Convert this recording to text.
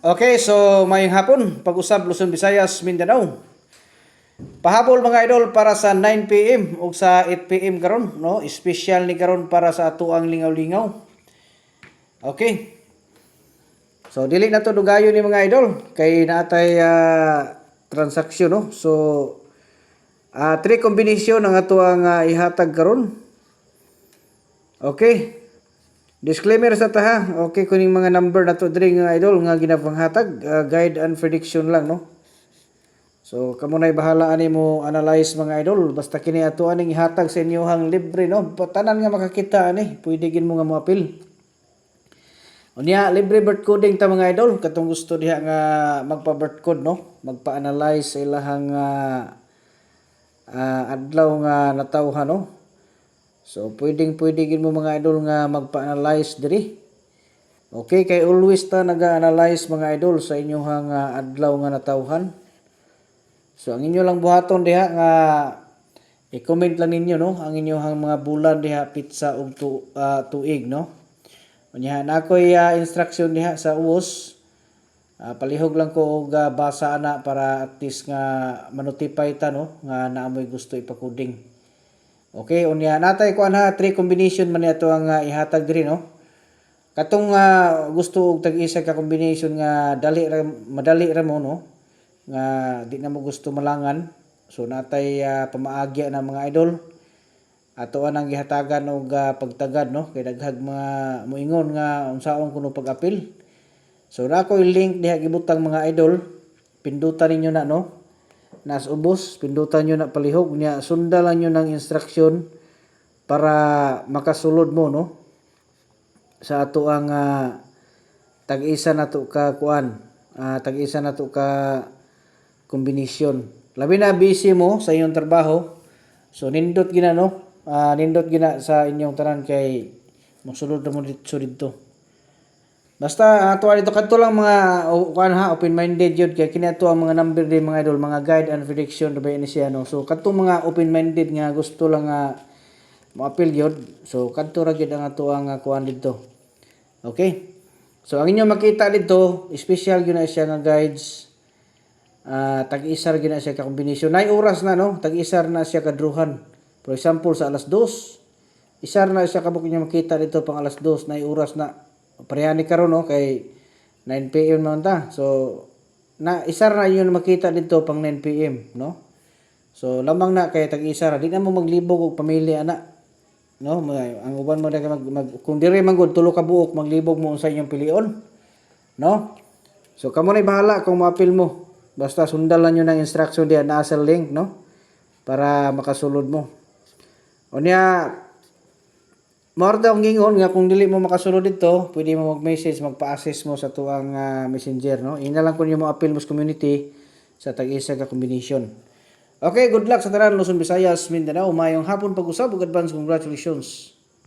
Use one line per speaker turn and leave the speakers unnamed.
Okay, so mayong hapon, pag-usab Luzon, Visayas, Mindanao. Pahabol mga idol para sa 9 PM o sa 8 PM karon, no? Special ni karon para sa atuang lingaw-lingaw. Okay. So dili na to dugayo ni mga idol kay naatay transaksyon, no? So three combination ang atuang ihatag karon. Okay. Disclaimer sa taha, okay kuning mga number na to diri nga idol nga ginapanghatag, guide and prediction lang, no. So kamo nay bahala ani mo analyze mga idol, basta kini ato aning ihatag sa inyohang libre, no. Tanan nga makakita ani, pwede gid mo nga moapil. Unya libre birth coding ta mga idol, katong gusto diha nga magpa-birth code, no. Magpa-analyze sa ilahang adlaw nga natawhan, no. So, pwede gid mo mga idol nga magpa-analyze diri. Okay, kay always ta naga-analyze mga idol sa inyong adlaw nga natawhan. So, ang inyo lang buhaton diha nga i-comment lang ninyo, no, ang inyong mga bulan diha pizza ug tuig, no. Unya na ako'y instruction diha sa uos. Palihog lang ko og basa ana para at least nga ma-notify ta, no, nga naamoy gusto ipakuding. Okay, unya natay ko ana 3 combination man ato ang ihatag diri, no. Katong gusto og tag-isa ka combination nga madali ra mo, no. Nga di na mo gusto malangan. So natay pamaagya na mga idol. Ato anang gihatagan og pagtagad, no. Kay daghag mga moingon nga unsaon kuno pag-apil. So na ko link diha gibutang mga idol. Pindutan ninyo na, no. Nas ubos, pindutan nyo na palihog niya, sundalan nyo ng instruction para makasulod mo, no, sa ato ang tag-isa na to ka kuan, tag-isa na to ka kombinasyon. Labi na busy mo sa inyong trabaho, so nindot gina, no, nindot gina sa inyong tanan kay masulod na mo dito. Basta ato dito kadto lang mga open-minded yun kay kini ato ang mga number din mga idol, mga guide and prediction ba ini siya, no. So kadto mga open-minded nga gusto lang mo-appeal yun. So kadto ra gyud ang ato ang kuan dito. Okay? So ang inyo makita dito, special gyud na siya nga guides. Tag-isar gyud na siya ka combination. Nay oras na, no, tag-isar na siya kadruhan. For example sa alas 2, isar na siya kabuk inyo makita dito pang alas 2, nay oras na. Parehani karon, no, kay 9 PM man ta. So na isar na yun makita dito pang 9 PM, no. So lamang na kay tag-isar, di na mo maglibog og pamilya ana, no. Ang uban mo kung dire man gud tulo ka buok maglibog mo sa inyong pilion, no. So kamo na bahala kung maapil mo. Basta sundan lang nyo ng instruction diyan na sa link, no, para makasulod mo. Unya Marta ang gingon nga kung dili mo makasulod dito, pwede mo mag-message, magpa-assist mo sa tuang messenger, no. Ina lang kun mo appeal mo sa community sa tag-isa ka combination. Okay, good luck sa tanan Luzon, Visayas, Mindanao. Mayong hapon pag-usab ug advance congratulations.